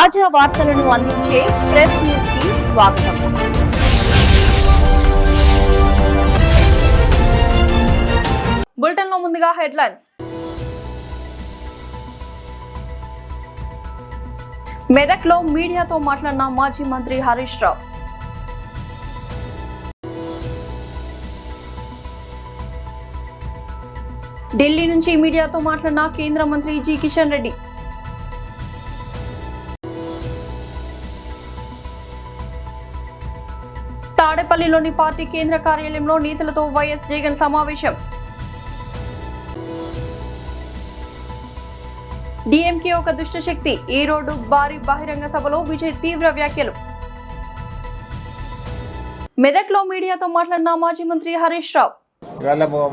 తాజా వార్తలను అందించే ప్రెస్ న్యూస్ కి స్వాగతం. బులెటిన్ లో ముందుగా హెడ్లైన్స్. మెదక్లో మీడియాతో మాట్లాడిన మాజీ మంత్రి హరీష్ రావు. ఢిల్లీ నుంచి మీడియాతో మాట్లాడిన కేంద్ర మంత్రి జి కిషన్ రెడ్డి. తాడేపల్లిలోని పార్టీ కేంద్ర కార్యాలయంలో నేతలతో వైఎస్ జగన్ సమావేశం. డీఎంకే ఒక దుష్టశక్తి, ఈ రోడ్డు భారీ బహిరంగ సభలో విజయ్ తీవ్ర వ్యాఖ్యలు. మెదక్లో మీడియాతో మాట్లాడిన మాజీ మంత్రి హరీష్ రావు.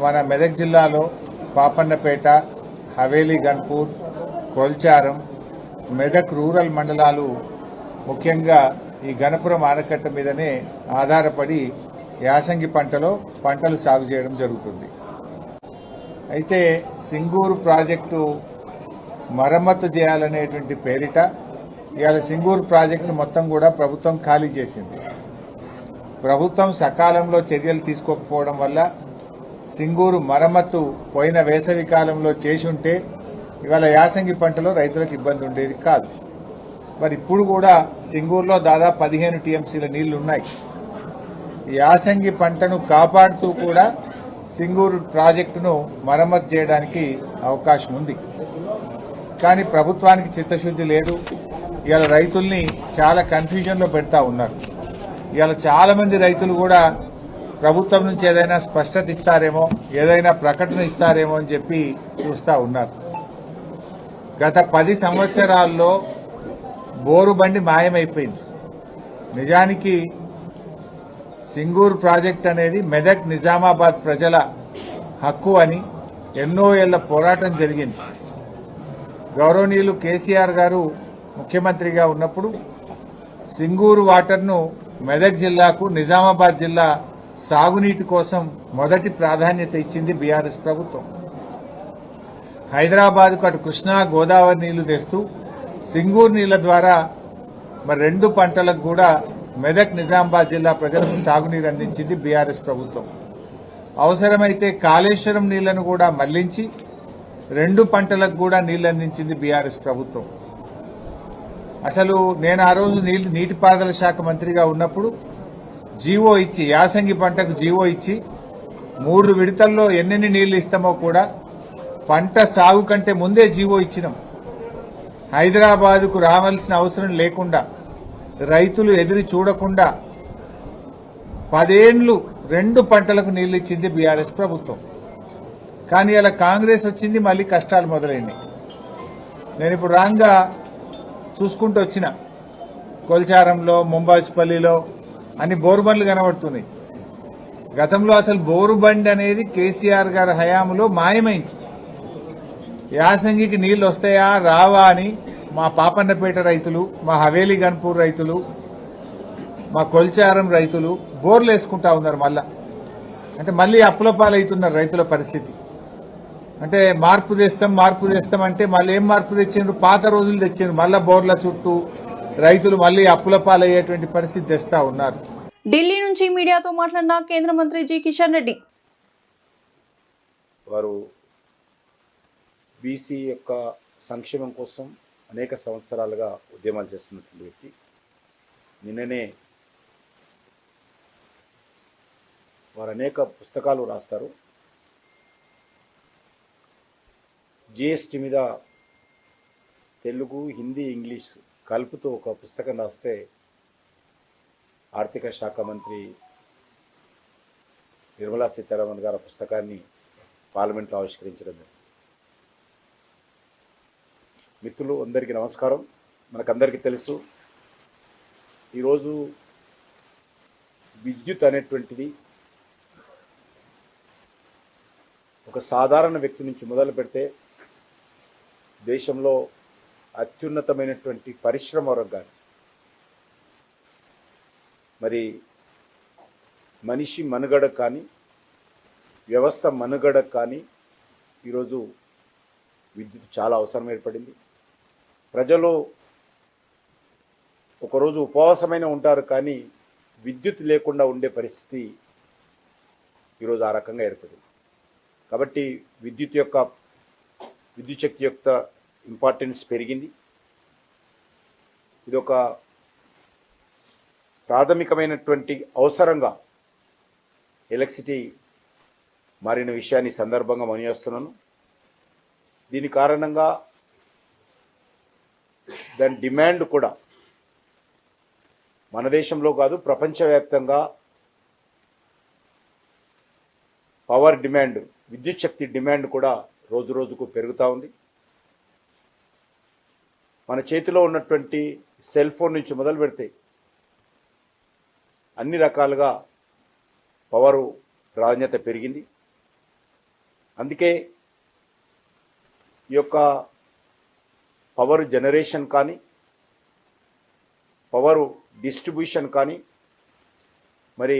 మన మెదక్ జిల్లాలో పాపన్నపేట, హవేలీ గన్పూర్, కొల్చారం, మెదక్ రూరల్ మండలాలు ముఖ్యంగా ఈ గణపురం ఆనకట్ట మీదనే ఆధారపడి యాసంగి పంటలు సాగు చేయడం జరుగుతుంది. అయితే సింగూరు ప్రాజెక్టు మరమ్మతు చేయాలనేటువంటి పేరిట ఇవాళ సింగూరు ప్రాజెక్టు మొత్తం కూడా ప్రభుత్వం ఖాళీ చేసింది. ప్రభుత్వం సకాలంలో చర్యలు తీసుకోకపోవడం వల్ల సింగూరు మరమ్మతు పోయిన వేసవి కాలంలో చేసి ఉంటే ఇవాళ యాసంగి పంటలో రైతులకు ఇబ్బంది ఉండేది కాదు. మరి ఇప్పుడు కూడా సింగూరులో దాదాపు 15 టీఎంసీల నీళ్లు ఉన్నాయి. యాసంగి పంటను కాపాడుతూ కూడా సింగూరు ప్రాజెక్టును మరమ్మతు చేయడానికి అవకాశం ఉంది. కానీ ప్రభుత్వానికి చిత్తశుద్ధి లేదు. ఇవాళ రైతుల్ని చాలా కన్ఫ్యూజన్లో పెడతా ఉన్నారు. ఇవాళ చాలా మంది రైతులు కూడా ప్రభుత్వం నుంచి ఏదైనా స్పష్టత ఇస్తారేమో, ఏదైనా ప్రకటన ఇస్తారేమో అని చెప్పి చూస్తూ ఉన్నారు. గత 10 సంవత్సరాల్లో బోరు బండి మాయమైపోయింది. నిజానికి సింగూరు ప్రాజెక్ట్ అనేది మెదక్ నిజామాబాద్ ప్రజల హక్కు అని ఎన్నో ఏళ్ల పోరాటం జరిగింది. గౌరవనీయులు కేసీఆర్ గారు ముఖ్యమంత్రిగా ఉన్నప్పుడు సింగూరు వాటర్ను మెదక్ జిల్లాకు, నిజామాబాద్ జిల్లా సాగునీటి కోసం మొదటి ప్రాధాన్యత ఇచ్చింది బీఆర్ఎస్ ప్రభుత్వం. హైదరాబాద్కు అటు కృష్ణా గోదావరి నీళ్లు తెస్తూ సింగూరు నీళ్ల ద్వారా మరి 2 పంటలకు కూడా మెదక్ నిజామాబాద్ జిల్లా ప్రజలకు సాగునీరు అందించింది బీఆర్ఎస్ ప్రభుత్వం. అవసరమైతే కాళేశ్వరం నీళ్లను కూడా మళ్లించి 2 పంటలకు కూడా నీళ్లు అందించింది బీఆర్ఎస్ ప్రభుత్వం. అసలు నేను ఆ రోజు నీటిపారుదల శాఖ మంత్రిగా ఉన్నప్పుడు జీవో ఇచ్చి, యాసంగి పంటకు జీవో ఇచ్చి 3 విడతల్లో ఎన్నెన్ని నీళ్లు ఇస్తామో కూడా పంట సాగు కంటే ముందే జీవో ఇచ్చినాం. హైదరాబాద్కు రావాల్సిన అవసరం లేకుండా, రైతులు ఎదురు చూడకుండా 10 ఏళ్లు 2 పంటలకు నీళ్లు ఇచ్చింది బీఆర్ఎస్ ప్రభుత్వం. కానీ అలా కాంగ్రెస్ వచ్చింది, మళ్లీ కష్టాలు మొదలైంది. నేను ఇప్పుడు రాంగా చూసుకుంటూ వచ్చిన కొల్చారంలో, ముంబాజ్పల్లిలో అన్ని బోరుబండ్లు కనబడుతున్నాయి. గతంలో అసలు బోరుబండి అనేది కేసీఆర్ గారి హయాంలో మాయమైంది. యాసంగికి నీళ్లు వస్తాయా రావా అని మా పాపన్నపేట రైతులు, మా హవేలీ గన్పూర్ రైతులు, మా కొల్చారం రైతులు బోర్లు వేసుకుంటా ఉన్నారు. అంటే మళ్ళీ అప్పుల పాలవుతున్నారు రైతుల పరిస్థితి. అంటే మార్పు తెస్తాం అంటే మళ్ళీ ఏం మార్పు తెచ్చిండ్రు? పాత రోజులు తెచ్చిండ్రు. మళ్ళా బోర్ల చుట్టూ రైతులు మళ్లీ అప్పుల పాలయ్యేటువంటి పరిస్థితి తెస్తా ఉన్నారు. ఢిల్లీ నుంచి మీడియాతో మాట్లాడిన కేంద్ర మంత్రి జి కిషన్ రెడ్డి. వారు బీసీ యొక్క సంక్షేమం కోసం అనేక సంవత్సరాలుగా ఉద్యమాలు చేస్తున్నటువంటి వ్యక్తి. నిన్ననే వారు అనేక పుస్తకాలు రాస్తారు. జిఎస్టీ మీద తెలుగు, హిందీ, ఇంగ్లీష్ కలుపుతూ ఒక పుస్తకం రాస్తే ఆర్థిక శాఖ మంత్రి నిర్మలా సీతారామన్ గారు ఆ పుస్తకాన్ని పార్లమెంట్లో ఆవిష్కరించడం. మిత్రులు అందరికీ నమస్కారం. మనకందరికీ తెలుసు, ఈరోజు విద్యుత్ అనేటువంటిది ఒక సాధారణ వ్యక్తి నుంచి మొదలు పెడితే దేశంలో అత్యున్నతమైనటువంటి పరిశ్రమ రంగాలు, మరి మనిషి మనుగడ కానీ, వ్యవస్థ మనుగడ కానీ ఈరోజు విద్యుత్ చాలా అవసరం ఏర్పడింది. ప్రజలు ఒకరోజు ఉపవాసమైన ఉంటారు, కానీ విద్యుత్ లేకుండా ఉండే పరిస్థితి ఈరోజు ఆ రకంగా ఏర్పడింది. కాబట్టి విద్యుత్ శక్తి యొక్క ఇంపార్టెన్స్ పెరిగింది. ఇది ఒక ప్రాథమికమైనటువంటి అవసరంగా ఎలక్ట్రిసిటీ మారిన విషయాన్ని సందర్భంగా మనయేస్తున్నాను. దీని కారణంగా దాని డిమాండ్ కూడా మన దేశంలో కాదు, ప్రపంచవ్యాప్తంగా పవర్ డిమాండ్, విద్యుత్ శక్తి డిమాండ్ కూడా రోజు రోజుకు పెరుగుతూ ఉంది. మన చేతిలో ఉన్నటువంటి సెల్ ఫోన్ నుంచి మొదలు పెడితే అన్ని రకాలుగా పవరు ప్రాధాన్యత పెరిగింది. అందుకే ఈ యొక్క పవర్ జనరేషన్ కానీ, పవర్ డిస్ట్రిబ్యూషన్ కానీ మరి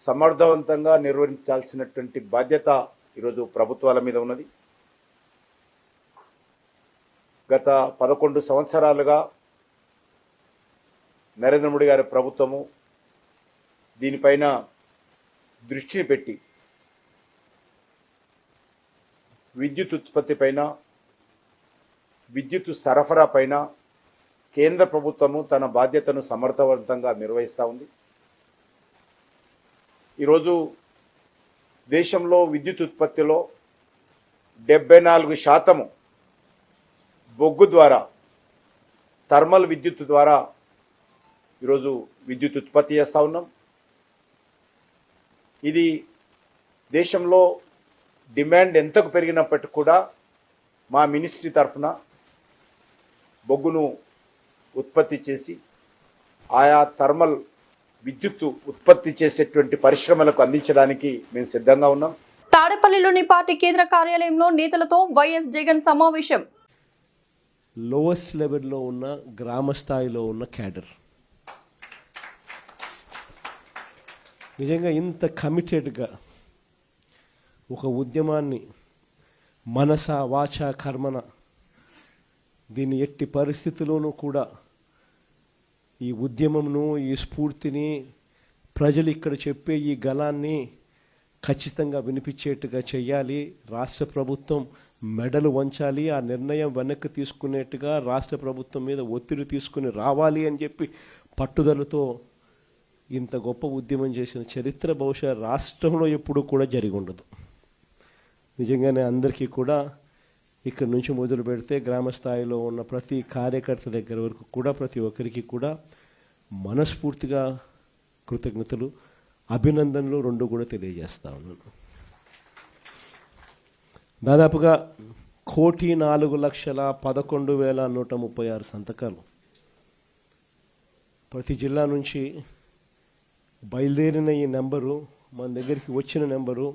సమర్థవంతంగా నిర్వహించాల్సినటువంటి బాధ్యత ఈరోజు ప్రభుత్వాల మీద ఉన్నది. గత 11 సంవత్సరాలుగా నరేంద్ర మోడీ గారి ప్రభుత్వము దీనిపైన దృష్టిని పెట్టి విద్యుత్ ఉత్పత్తి పైన, విద్యుత్ సరఫరా పైన కేంద్ర ప్రభుత్వము తన బాధ్యతను సమర్థవంతంగా నిర్వహిస్తూ ఉంది. ఈరోజు దేశంలో విద్యుత్ ఉత్పత్తిలో 74% బొగ్గు ద్వారా, థర్మల్ విద్యుత్ ద్వారా ఈరోజు విద్యుత్ ఉత్పత్తి చేస్తూ ఉన్నాం. ఇది దేశంలో డిమాండ్ ఎంతకు పెరిగినప్పటికీ కూడా మా మినిస్ట్రీ తరఫున బొగ్గును ఉత్పత్తి చేసి ఆయా థర్మల్ విద్యుత్ ఉత్పత్తి చేసేటువంటి పరిశ్రమలకు అందించడానికి మేము సిద్ధంగా ఉన్నాం. తాడేపల్లిలోని పార్టీ కేంద్ర కార్యాలయంలో నేతలతో వైఎస్ జగన్ సమావేశం. లోయెస్ట్ లెవెల్లో ఉన్న గ్రామ స్థాయిలో ఉన్న క్యాడర్ నిజంగా ఇంత కమిటెడ్గా ఒక ఉద్యమాన్ని మనస వాచ కర్మన దీన్ని ఎట్టి పరిస్థితుల్లోనూ కూడా ఈ ఉద్యమంను, ఈ స్ఫూర్తిని, ప్రజలు ఇక్కడ చెప్పే ఈ గళాన్ని ఖచ్చితంగా వినిపించేట్టుగా చేయాలి. రాష్ట్ర ప్రభుత్వం మెడలు వంచాలి, ఆ నిర్ణయం వెనక్కి తీసుకునేట్టుగా రాష్ట్ర ప్రభుత్వం మీద ఒత్తిడి తీసుకుని రావాలి అని చెప్పి పట్టుదలతో ఇంత గొప్ప ఉద్యమం చేసిన చరిత్ర బహుశా రాష్ట్రంలో ఎప్పుడూ కూడా జరిగి ఉండదు. నిజంగానే అందరికీ కూడా ఇక్కడ నుంచి మొదలు పెడితే గ్రామ స్థాయిలో ఉన్న ప్రతి కార్యకర్త దగ్గర వరకు కూడా ప్రతి ఒక్కరికి కూడా మనస్ఫూర్తిగా కృతజ్ఞతలు, అభినందనలు రెండు కూడా తెలియజేస్తా ఉన్నాను. దాదాపుగా 1,04,11,136 సంతకాలు ప్రతి జిల్లా నుంచి బయలుదేరిన ఈ నెంబరు, మన దగ్గరికి వచ్చిన నెంబరు,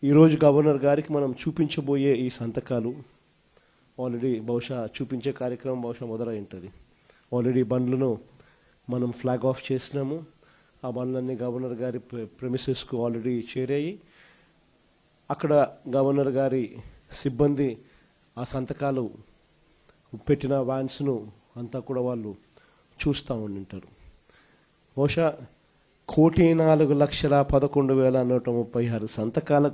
ఈరోజు గవర్నర్ గారికి మనం చూపించబోయే ఈ సంతకాలు ఆల్రెడీ బహుశా చూపించే కార్యక్రమం బహుశా మొదలై ఉంటుంది. ఆల్రెడీ బండ్లను మనం ఫ్లాగ్ ఆఫ్ చేసినాము. ఆ బండ్లన్నీ గవర్నర్ గారి ప్రెమిసెస్కు ఆల్రెడీ చేరాయి. అక్కడ గవర్నర్ గారి సిబ్బంది ఆ సంతకాలు పెట్టిన వ్యాన్స్ను అంతా కూడా వాళ్ళు చూస్తూ ఉండింటారు. బహుశా 1,04,11,136 సంతకాల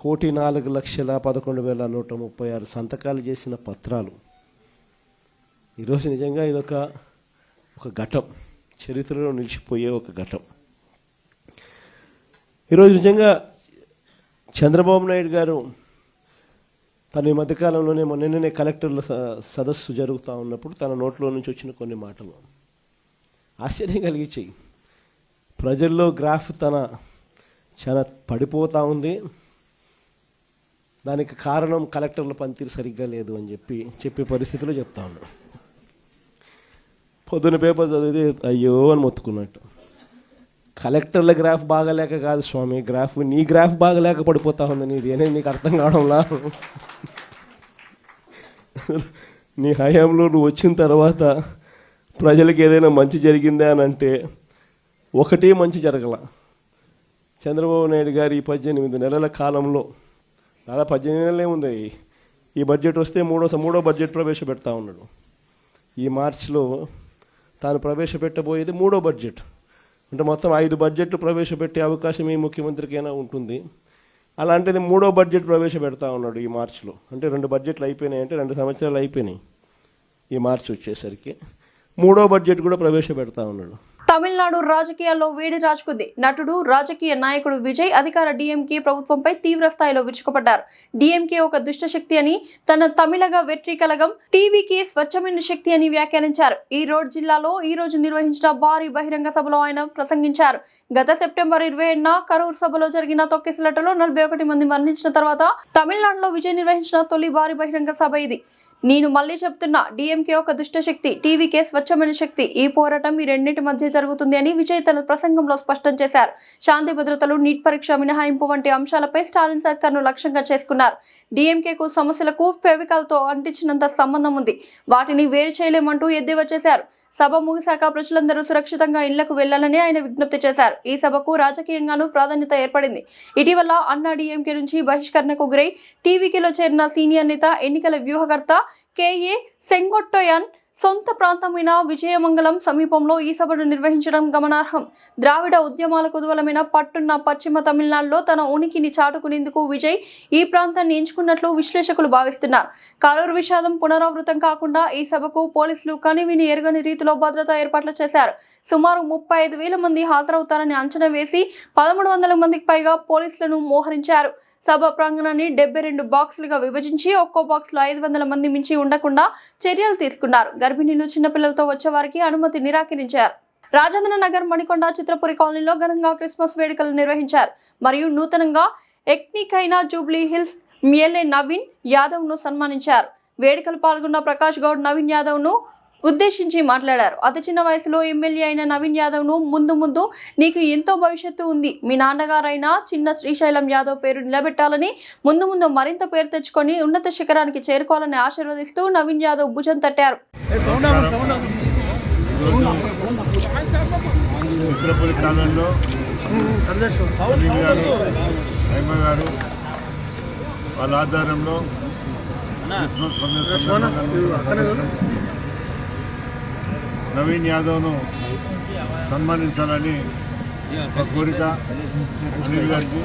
1,04,11,136 సంతకాలు చేసిన పత్రాలు ఈరోజు నిజంగా ఇదొక ఘట్టం, చరిత్రలో నిలిచిపోయే ఒక ఘట్టం. ఈరోజు నిజంగా చంద్రబాబు నాయుడు గారు తన ఈ మధ్యకాలంలోనే నిన్ననే కలెక్టర్ల సదస్సు జరుగుతూ ఉన్నప్పుడు తన నోట్లో నుంచి వచ్చిన కొన్ని మాటలు ఆశ్చర్యం కలిగించాయి. ప్రజల్లో గ్రాఫ్ చాలా పడిపోతూ ఉంది, దానికి కారణం కలెక్టర్ల పనితీరు సరిగ్గా లేదు అని చెప్పే పరిస్థితిలో చెప్తా ఉన్నాడు. పొద్దున పేపర్ చదివితే అయ్యో అని మొత్తుకున్నట్టు. కలెక్టర్ల గ్రాఫ్ బాగాలేక కాదు స్వామి, నీ గ్రాఫ్ బాగాలేక పడిపోతా ఉంది, నీదేనే నీకు అర్థం కావడంలా. నీ హయాంలో నువ్వు వచ్చిన తర్వాత ప్రజలకు ఏదైనా మంచి జరిగిందా అని అంటే ఒకటే మంచి జరగల. చంద్రబాబు నాయుడు గారు ఈ 18 నెలల కాలంలో, దాదాపు 18 నెలలే ఉంది, ఈ బడ్జెట్ వస్తే మూడో బడ్జెట్ ప్రవేశపెడతా ఉన్నాడు. ఈ మార్చిలో తాను ప్రవేశపెట్టబోయేది 3వ బడ్జెట్. అంటే మొత్తం 5 బడ్జెట్లు ప్రవేశపెట్టే అవకాశం ఈ ముఖ్యమంత్రికైనా ఉంటుంది. అలాంటిది 3వ బడ్జెట్ ప్రవేశపెడతా ఉన్నాడు ఈ మార్చిలో. అంటే 2 బడ్జెట్లు అయిపోయినాయి, అంటే 2 సంవత్సరాలు అయిపోయినాయి. ఈ మార్చి వచ్చేసరికి 3వ బడ్జెట్ కూడా ప్రవేశపెడతా ఉన్నాడు. తమిళనాడు రాజకీయాల్లో వేడి రాజుకుంది. నటుడు, రాజకీయ నాయకుడు విజయ్ అధికార డీఎంకే ప్రభుత్వంపై తీవ్ర స్థాయిలో విరుచుకుపడ్డారు. డీఎంకే ఒక దుష్ట శక్తి అని, తన తమిళగ వెట్రి కలగం టీవీకి స్వచ్ఛమైన శక్తి అని వ్యాఖ్యానించారు. ఈరోడ్ జిల్లాలో ఈ రోజు నిర్వహించిన భారీ బహిరంగ సభలో ఆయన ప్రసంగించారు. గత సెప్టెంబర్ 27న కరూర్ సభలో జరిగిన తొక్కిసలాటలో 41 మంది మరణించిన తర్వాత తమిళనాడులో విజయ్ నిర్వహించిన తొలి భారీ బహిరంగ సభ ఇది. నేను మళ్ళీ చెప్తున్నా, డీఎంకే ఒక దుష్ట శక్తి, టీవీకే స్వచ్ఛమైన శక్తి. ఈ పోరాటం ఈ రెండింటి మధ్య జరుగుతుంది అని విజయ్ తన ప్రసంగంలో స్పష్టం చేశారు. శాంతి భద్రతలు, నీట్ పరీక్ష మినహాయింపు వంటి అంశాలపై స్టాలిన్ సర్కార్ను లక్ష్యంగా చేసుకున్నారు. డీఎంకేకు సమస్యలకు ఫెవికాల్తో అంటించినంత సంబంధం ఉంది, వాటిని వేరు చేయలేమంటూ ఎద్దేవా చేశారు. సభ ముగిశాక ప్రజలందరూ సురక్షితంగా ఇళ్లకు వెళ్లాలని ఆయన విజ్ఞప్తి చేశారు. ఈ సభకు రాజకీయంగానూ ప్రాధాన్యత ఏర్పడింది. ఇటీవల అన్నా డీఎంకే నుంచి బహిష్కరణకు గురై టీవీకేలో చేరిన సీనియర్ నేత, ఎన్నికల వ్యూహకర్త కేఏ సెంగొట్టోయన్ సొంత ప్రాంతమైన విజయమంగళం సమీపంలో ఈ సభను నిర్వహించడం గమనార్హం. ద్రావిడ ఉద్యమాల కుదువలమైన పట్టున్న పశ్చిమ తమిళనాడులో తన ఉనికిని చాటుకునేందుకు విజయ్ ఈ ప్రాంతాన్ని ఎంచుకున్నట్లు విశ్లేషకులు భావిస్తున్నారు. కరూర్ విషాదం పునరావృతం కాకుండా ఈ సభకు పోలీసులు కనివిని ఎరుగని రీతిలో భద్రతా ఏర్పాట్లు చేశారు. సుమారు 35,000 మంది హాజరవుతారని అంచనా వేసి 1,300 మందికి పైగా పోలీసులను మోహరించారు. సభ ప్రాంగణాన్ని 72 బాక్సులుగా విభజించి ఒక్కో బాక్స్లో 500 మంది మించి ఉండకుండా చర్యలు తీసుకున్నారు. గర్భిణీలు, చిన్నపిల్లలతో వచ్చే వారికి అనుమతి నిరాకరించారు. రాజేంద్ర నగర్, మణికొండ, చిత్రపురి కాలనీలో ఘనంగా క్రిస్మస్ వేడుకలు నిర్వహించారు. మరియు నూతనంగా ఎన్నికైన జూబ్లీ హిల్స్ ఎమ్మెల్యే నవీన్ యాదవ్ను సన్మానించారు. వేడుకలు పాల్గొన్న ప్రకాష్ గౌడ్ నవీన్ యాదవ్ను ఉద్దేశించి మాట్లాడారు. అతి చిన్న వయసులో ఎమ్మెల్యే అయిన నవీన్ యాదవ్ను ముందు నీకు ఎంతో భవిష్యత్తు ఉంది, మీ నాన్నగారైన చిన్న శ్రీశైలం యాదవ్ పేరు నిలబెట్టాలని, ముందు మరింత పేరు తెచ్చుకొని ఉన్నత శిఖరానికి చేరుకోవాలని ఆశీర్వదిస్తూ నవీన్ యాదవ్ భుజం తట్టారు. చిత్రపురి కాలంలో గారు వాళ్ళ ఆధారంలో నవీన్ యాదవ్ను సన్మానించాలని ఒక కోరిక అనిల్ గారికి.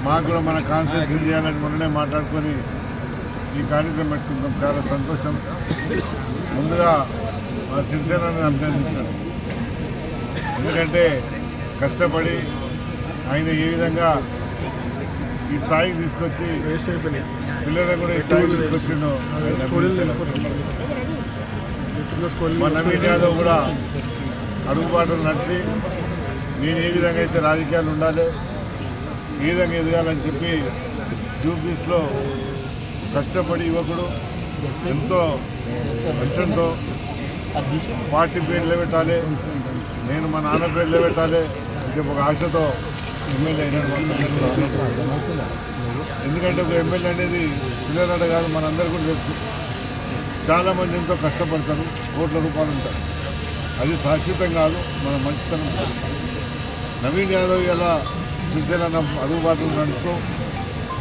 మాకు కూడా మన కాన్ఫరెన్స్ చేయాలని మొన్ననే మాట్లాడుకొని ఈ కార్యక్రమం పెట్టుకుంటాం. చాలా సంతోషం. ముందుగా మా శివసేనని అభినందించాను. ఎందుకంటే కష్టపడి ఆయన ఏ విధంగా ఈ స్థాయికి తీసుకొచ్చి పిల్లలను కూడా ఈ స్థాయికి తీసుకొచ్చిండో మా నవీన్ యాదవ్ కూడా అడుగుబాటలు నడిచి నేను ఏ విధంగా అయితే రాజకీయాలు ఉండాలి, ఏ విధంగా ఎదగాలని చెప్పి జూబ్లీస్లో కష్టపడి యువకుడు ఎంతో లక్ష్యంతో పార్టీ పేరు నిలబెట్టాలి, నేను మా నాన్న పేరు నిలబెట్టాలి అని చెప్పి ఒక ఆశతో ఎమ్మెల్యే అయినాడు. ఎందుకంటే ఒక ఎమ్మెల్యే అనేది పిల్లలాట కాదు, మనందరూ కూడా తెలుసు. చాలామంది ఎంతో కష్టపడతారు, కోట్ల రూపాయలు ఉంటారు. అది శాశ్వతం కాదు, మన మంచితనం. నవీన్ యాదవ్ ఇలా శ్రీశైలం అడుగుబాటులు నడుస్తూ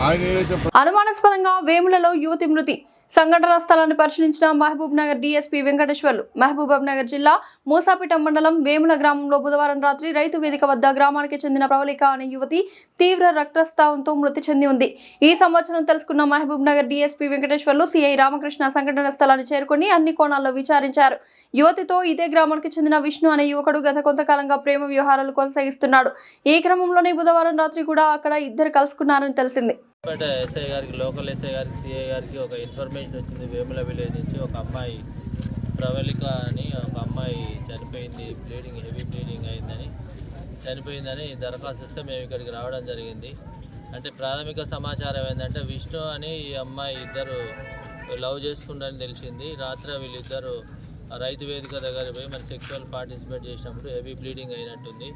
ఆయన ఏదైతే అనుమానాస్పదంగా వేములలో యువతి మృతి. సంఘటనా స్థలాన్ని పరిశీలించిన మహబూబ్ నగర్ డీఎస్పీ వెంకటేశ్వర్లు. మహబూబ్ నగర్ జిల్లా మూసాపేట మండలం వేముల గ్రామంలో బుధవారం రాత్రి రైతు వేదిక వద్ద గ్రామానికి చెందిన ప్రవళిక అనే యువతి తీవ్ర రక్తస్రావంతో మృతి చెంది ఉంది. ఈ సంవత్సరం తెలుసుకున్న మహబూబ్ నగర్ డీఎస్పీ వెంకటేశ్వర్లు సిఐ రామకృష్ణ సంఘటన స్థలాన్ని చేరుకుని అన్ని కోణాల్లో విచారించారు. యువతితో ఇదే గ్రామానికి చెందిన విష్ణు అనే యువకుడు గత కొంతకాలంగా ప్రేమ వ్యవహారాలు కొనసాగిస్తున్నాడు. ఈ క్రమంలోనే బుధవారం రాత్రి కూడా అక్కడ ఇద్దరు కలుసుకున్నారని తెలిసింది. ఎస్ఐ గారికి, లోకల్ ఎస్ఐ గారికి, సిఐ గారికి ఒక ఇన్ఫర్మేషన్ వచ్చింది. వేముల విలేజ్ నుంచి ఒక అమ్మాయి ప్రవళిక అని ఒక అమ్మాయి చనిపోయింది, హెవీ బ్లీడింగ్ అయిందని, చనిపోయిందని దరఖాస్తు ఇస్తే మేము ఇక్కడికి రావడం జరిగింది. అంటే ప్రాథమిక సమాచారం ఏంటంటే విష్ణు అని ఈ అమ్మాయి ఇద్దరు లవ్ చేసుకుంటారని తెలిసింది. రాత్రి వీళ్ళిద్దరు రైతు వేదిక దగ్గర పోయి మరి సెక్షువల్ పార్టిసిపేట్ చేసినప్పుడు హెవీ బ్లీడింగ్ అయినట్టుంది.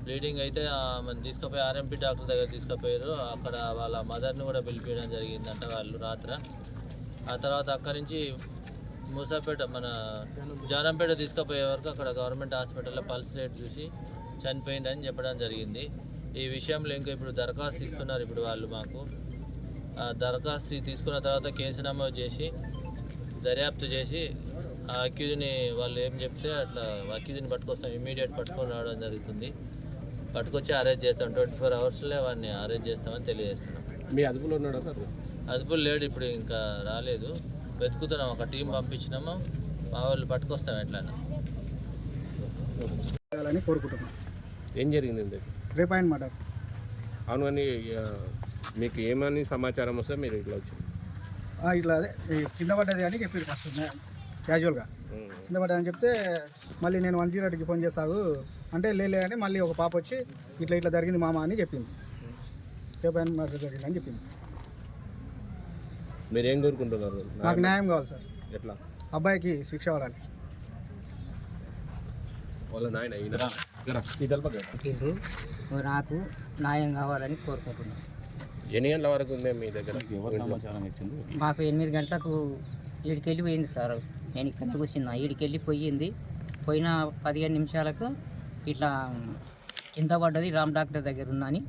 బ్లీడింగ్ అయితే మనం తీసుకుపోయి ఆర్ఎంపీ డాక్టర్ దగ్గర తీసుకుపోయారు. అక్కడ వాళ్ళ మదర్ని కూడా పిలిపించడం జరిగిందంట వాళ్ళు రాత్రి. ఆ తర్వాత అక్కడి నుంచి మూసాపేట మన జానంపేట తీసుకుపోయే వరకు అక్కడ గవర్నమెంట్ హాస్పిటల్లో పల్స్ రేట్ చూసి చనిపోయిందని చెప్పడం జరిగింది. ఈ విషయంలో ఇంకా ఇప్పుడు దరఖాస్తు ఇస్తున్నారు. ఇప్పుడు వాళ్ళు మాకు దరఖాస్తు తీసుకున్న తర్వాత కేసు నమోదు చేసి దర్యాప్తు చేసి ఆ అక్యూజ్ని వాళ్ళు ఏం చెప్తే అట్లా అక్యూజ్ని పట్టుకొస్తాం, ఇమీడియట్ పట్టుకొని రావడం జరుగుతుంది. పట్టుకొచ్చి అరెస్ట్ చేస్తాం, 24 అవర్స్లో వాడిని అరెస్ట్ చేస్తామని తెలియజేస్తున్నాం. మీ అదుపులో ఉన్నాడా సార్? అదుపులు లేడు, ఇప్పుడు ఇంకా రాలేదు, వెతుకుతున్నాం. ఒక టీం పంపించినాము, మా వాళ్ళు పట్టుకొస్తాం ఎట్లయినా. కోరుకుంటున్నాం. ఏం జరిగింది? రేపు ఆయన మాట అవును, అని మీకు ఏమని సమాచారం వస్తే మీరు ఇట్లా వచ్చింది? ఇట్లా అదే కింద పడ్డది అని చెప్పారు ఫస్ట్ క్యాజువల్గా. కింద పడ్డదని చెప్తే మళ్ళీ నేను 108కి ఫోన్ చేస్తాను అంటే లేలే అని మళ్ళీ ఒక పాప వచ్చి ఇట్లా జరిగింది మామ అని చెప్పింది. రేపు ఆయన మాట జరిగిందని చెప్పింది. మీరు ఏం కోరుకుంటున్నారు? నాకు న్యాయం కావాలి సార్. ఎట్లా? అబ్బాయికి శిక్ష పడాలి. వాళ్ళ నాయన నాకు న్యాయం కావాలని కోరుకుంటున్నాను. ఎన్ని గంటల వరకు ఉంది మీ దగ్గర? మాకు 8 గంటలకు ఈడికి వెళ్ళిపోయింది సార్. నేను ఇక్కడికి వచ్చిన ఈడికి వెళ్ళిపోయింది. పోయిన 15 నిమిషాలకు ఇట్లా కింద పడ్డది, రామ్ డాక్టర్ దగ్గర ఉన్నని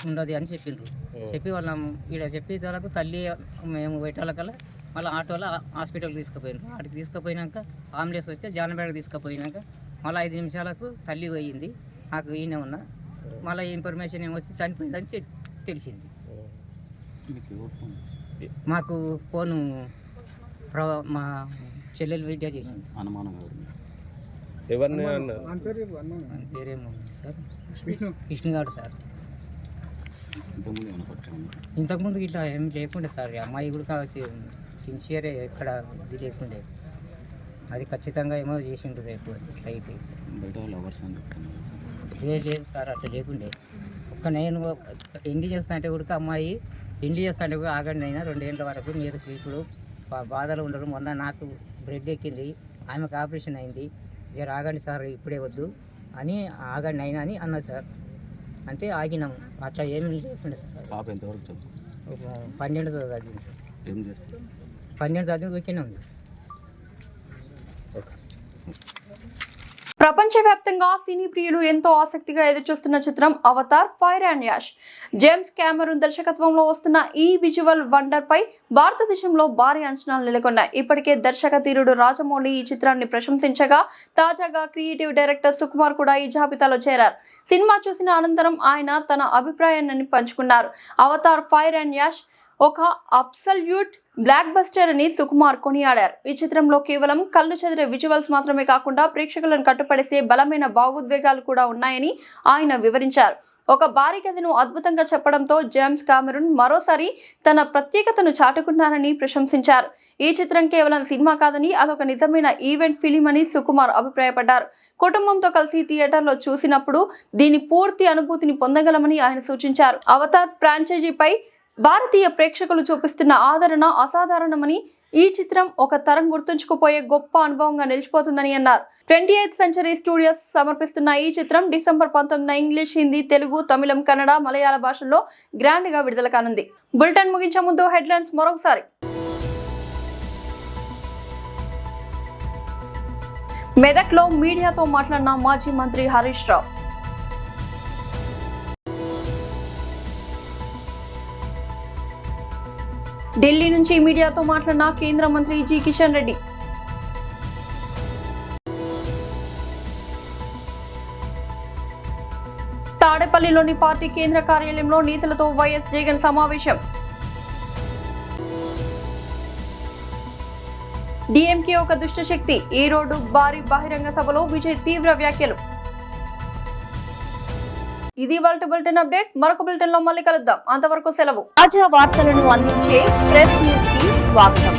ఉండదు అని చెప్పిండ్రు. చెప్పి వాళ్ళ ఈడ చెప్పే వాళ్ళకు తల్లి మేము పెట్టాలకల్లా మళ్ళీ ఆటోలో హాస్పిటల్కి తీసుకుపోయినారు. అక్కడికి తీసుకుపోయినాక అంబులెన్స్ వస్తే జానపేటకు తీసుకుపోయినాక మళ్ళీ 5 నిమిషాలకు తల్లి పోయింది. నాకు ఈయన ఉన్నా మళ్ళీ ఇన్ఫర్మేషన్ ఏమొచ్చి చనిపోయిందని తెలిసింది. మాకు ఫోను మా చెల్లెలు వీడియో చేసింది. ఎవరిని పేరేమో సార్, విష్ణుగాడు సార్. ఇంతకుముందు ఇట్లా ఏం లేకుండే సార్. అమ్మాయి కూడా సిన్సియరే, ఎక్కడ ఇది లేకుండే. అది ఖచ్చితంగా ఏమో చేసిండ్రు. రేపు ఇట్లా అయిపోయింది సార్. లేదు సార్, అట్లా లేకుండే. నేను పెళ్లి చేస్తా అంటే కూడా అమ్మాయి పెళ్లి చేస్తా అంటే కూడా ఆగండి అయినా 2 ఏళ్ళ వరకు మీరు ఇప్పుడు బాధలు ఉండరు. మొన్న నాకు బ్రెడ్ ఎక్కింది, ఆమెకు ఆపరేషన్ అయింది, ఇక ఆగండి సార్ ఇప్పుడే వద్దు అని ఆగండి అయినా అని అన్నది సార్. అంటే ఆగినాము. అట్లా ఏమి లేకుండా సార్. 12 చదివింది సార్. 12 చదివి ఓకేనే ఉంది. ప్రపంచవ్యాప్తంగా సినీ ప్రియులు ఎంతో ఆసక్తిగా ఎదురుచూస్తున్న చిత్రం Avatar fire and ash. James Cameron దర్శకత్వంలో వస్తున్న ఈ విజువల్ వండర్ పై భారతదేశంలో భారీ అంచనాలు నెలకొన్నాయి. ఇప్పటికే దర్శక ధీరుడు రాజమౌళి ఈ చిత్రాన్ని ప్రశంసించగా తాజాగా క్రియేటివ్ డైరెక్టర్ సుకుమార్ కూడా ఈ జాబితాలో చేరారు. సినిమా చూసిన అనంతరం ఆయన తన అభిప్రాయాన్ని పంచుకున్నారు. అవతార్ ఫైర్ అండ్ యాష్ ఒక అబ్సల్యూట్ బ్లాక్ బస్టర్ అని సుకుమార్ కొనియాడారు. ఈ చిత్రంలో కేవలం కళ్ళు చెదిరే విజువల్స్ మాత్రమే కాకుండా ప్రేక్షకులను కట్టుపడేసే బలమైన భావోద్వేగాలు కూడా ఉన్నాయని ఆయన వివరించారు. ఒక భారీ కథను అద్భుతంగా చెప్పడంతో జేమ్స్ కెమెరూన్ మరోసారి తన ప్రత్యేకతను చాటుకున్నారని ప్రశంసించారు. ఈ చిత్రం కేవలం సినిమా కాదని అదొక నిజమైన ఈవెంట్ ఫిలిం అని సుకుమార్ అభిప్రాయపడ్డారు. కుటుంబంతో కలిసి థియేటర్లో చూసినప్పుడు దీని పూర్తి అనుభూతిని పొందగలమని ఆయన సూచించారు. అవతార్ ఫ్రాంచైజీపై భారతీయ ప్రేక్షకులు చూపిస్తున్న ఆదరణ అసాధారణమని, ఈ చిత్రం ఒక తరం గుర్తుంచుకుపోయే గొప్ప అనుభవంగా నిలిచిపోతుందని అన్నారు. 28th సెంచరీ స్టూడియోస్ సమర్పిస్తున్న ఈ చిత్రం డిసెంబర్ 19న ఇంగ్లీష్, హిందీ, తెలుగు, తమిళం, కన్నడ, మలయాళ భాషల్లో గ్రాండ్ గా విడుదల కానుంది. బులెటిన్ ముగించే ముందు హెడ్లైన్స్ మరొకసారి. మెదక్లో మీడియాతో మాట్లాడిన మాజీ మంత్రి హరీష్ రావు. ఢిల్లీ నుంచి మీడియాతో మాట్లాడిన కేంద్ర మంత్రి జి కిషన్ రెడ్డి. తాడేపల్లిలోని పార్టీ కేంద్ర కార్యాలయంలో నేతలతో వైఎస్ జగన్ సమావేశం. డీఎంకే ఒక దుష్ట శక్తి, ఈ రోడ్డు భారీ బహిరంగ సభలో విజయ్ తీవ్ర వ్యాఖ్యలు. ఇది వాల్టి బులెటిన్ అప్డేట్. మరొక బులెటిన్ లో మళ్ళీ కలుద్దాం. అంతవరకు సెలవు. తాజా వార్తలను అందించే ప్రెస్ న్యూస్ కి స్వాగతం.